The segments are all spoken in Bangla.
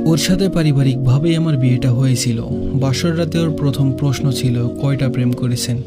ওর সাথে পারিবারিকভাবেই আমার বিয়েটা হয়েছিল। বাসর রাতে ওর প্রথম প্রশ্ন ছিল কয়টা প্রেম করেছেন।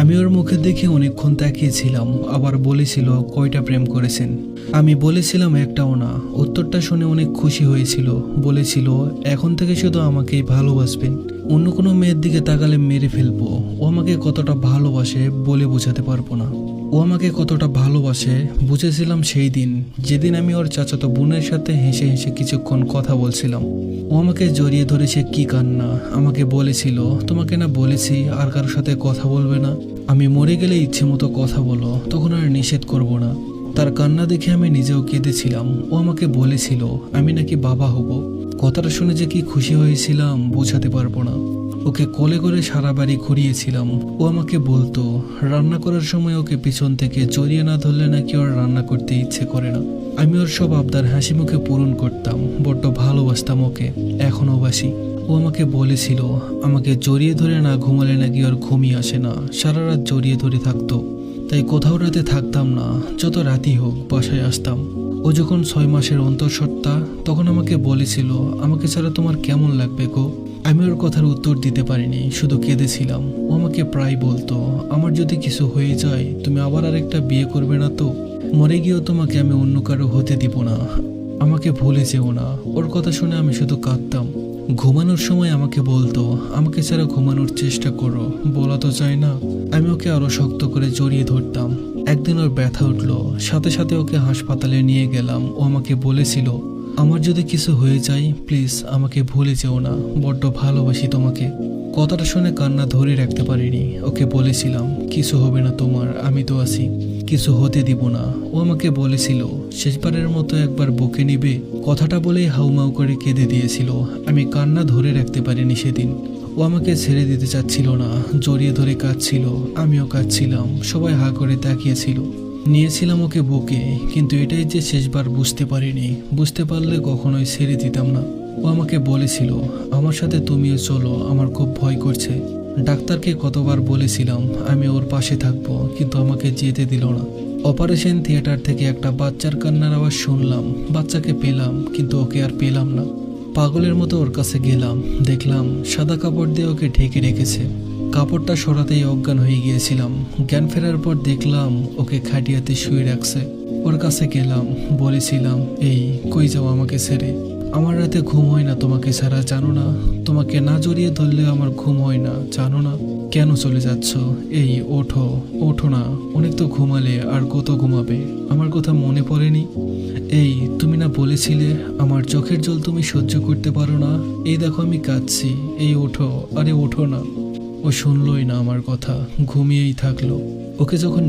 আমি ওর মুখে দেখে অনেকক্ষণ তাকিয়েছিলাম, আবার বলেছিল কয়টা প্রেম করেছেন। আমি বলেছিলাম একটাও না। উত্তরটা শুনে অনেক খুশি হয়েছিল। বলেছিল এখন থেকে শুধু আমাকেই ভালোবাসবেন, অন্য কোনো মেয়ের দিকে তাকালে মেরে ফেলবো। ও আমাকে কতটা ভালোবাসে বলে বোঝাতে পারবো না। ও আমাকে কতটা ভালোবাসে বুঝেছিলাম সেই দিন, যেদিন আমি ওর চাচাতো বোনের সাথে হেসে হেসে কিছুক্ষণ কথা বলছিলাম। ও আমাকে জড়িয়ে ধরেছে, কি কান্না। আমাকে বলেছিল তোমাকে না বলেছি আর কারোর সাথে কথা বলবে না, আমি মরে গেলে ইচ্ছে মতো কথা বলো, তখন আর নিষেধ করব না। তার কান্না দেখে আমি নিজেও কেঁদেছিলাম। ও আমাকে বলেছিল আমি নাকি বাবা হব। কথাটা শুনে যে কি খুশি হয়েছিলাম বোঝাতে পারবো না। ওকে কোলে করে সারা বাড়ি ঘুরিয়েছিলাম। ও আমাকে বলতো রান্না করার সময় ওকে পিছন থেকে জড়িয়ে না ধরলে নাকি ওর রান্না করতে ইচ্ছে করে না। আমি ওর সব আবদার হাসি মুখে পূরণ করতাম। বড্ড ভালোবাসতাম ওকে, এখনো বাসি। ও আমাকে বলেছিল আমাকে জড়িয়ে ধরে না ঘুমালে নাকি ওর ঘুমই আসে না, সারা রাত জড়িয়ে ধরে থাকতো। তাই কোথাও রাতে থাকতাম না, যত রাতই হোক বাসায় আসতাম। ও যখন 6 মাসের অন্তঃসত্ত্বা তখন আমাকে বলেছিল আমাকে ছাড়া তোমার কেমন লাগবে গো। আমি ওর কথার উত্তর দিতে পারিনি, শুধু কেঁদেছিলাম। ও আমাকে প্রায় বলতো আমার যদি কিছু হয়ে যায় তুমি আবার আরেকটা বিয়ে করবে না তো? মরে গিয়েও তোমাকে আমি অন্য কারো হতে দিব না, আমাকে ভুলে যেও না। ওর কথা শুনে আমি শুধু কাঁদতাম। ঘুমানোর সময় আমাকে বলতো আমাকে ছাড়া ঘুমানোর চেষ্টা করো, বলা তো চায় না। আমি ওকে আরো শক্ত করে জড়িয়ে ধরতাম। একদিন ওর ব্যথা উঠলো, সাথে সাথে ওকে হাসপাতালে নিয়ে গেলাম। ও আমাকে বলেছিল আমার যদি কিছু হয়ে যায় প্লিজ আমাকে ভুলে যেও না, বড্ড ভালোবাসি তোমাকে। কথাটা শুনে কান্না ধরে রাখতে পারিনি। ওকে বলেছিলাম কিছু হবে না তোমার, আমি তো আছি, কিছু হতে দিব না। ও আমাকে বলেছিল শেষবারের মতো একবার বুকে নিবে। কথাটা বলেই হাউমাউ করে কেঁদে দিয়েছিল। আমি কান্না ধরে রাখতে পারিনি সেদিন। ও আমাকে ছেড়ে দিতে চাচ্ছিল না, জড়িয়ে ধরে কাঁদছিল, আমিও কাঁদছিলাম। সবাই হা করে তাকিয়েছিল। নিয়েছিলাম ওকে বুকে, কিন্তু এটাই যে শেষবার বুঝতে পারিনি। বুঝতে পারলে কখনোই ছেড়ে দিতাম না। ও আমাকে বলেছিল আমার সাথে তুমিও চলো, আমার খুব ভয় করছে। ডাক্তারকে কতবার বলেছিলাম আমি ওর পাশে থাকবো, কিন্তু আমাকে যেতে দিল না। অপারেশন থিয়েটার থেকে একটা বাচ্চার কান্নার আওয়াজ শুনলাম। বাচ্চাকে পেলাম, কিন্তু ওকে আর পেলাম না। পাগলের মতো ওর কাছে গেলাম, দেখলাম সাদা কাপড় দিয়ে ওকে ঢেকে রেখেছে। কাপড়টা সরাতেই অজ্ঞান হয়ে গিয়েছিলাম। জ্ঞান ফেরার পর দেখলাম ওকে খাটিয়াতে শুয়ে রাখছে। ওর কাছে গেলাম, বলেছিলাম এই কই যাও আমাকে ছেড়ে? আমার রাতে ঘুম হয় না তোমাকে ছাড়া, জানো না? তোমাকে না জড়িয়ে ধরলে আমার ঘুম হয় না, জানো না? কেন চলে যাচ্ছ? এই ওঠো, ওঠো না। অনেক তো ঘুমালে, আর কত ঘুমাবে? আমার কথা মনে পড়েনি? এই তুমি না বলেছিলে আমার চোখের জল তুমি সহ্য করতে পারো না? এই দেখো আমি কাঁদছি, এই ওঠো, আরে ওঠো না। ও শুনলই না আমার কথা, ঘুমিয়েই থাকলো। ওকে যখন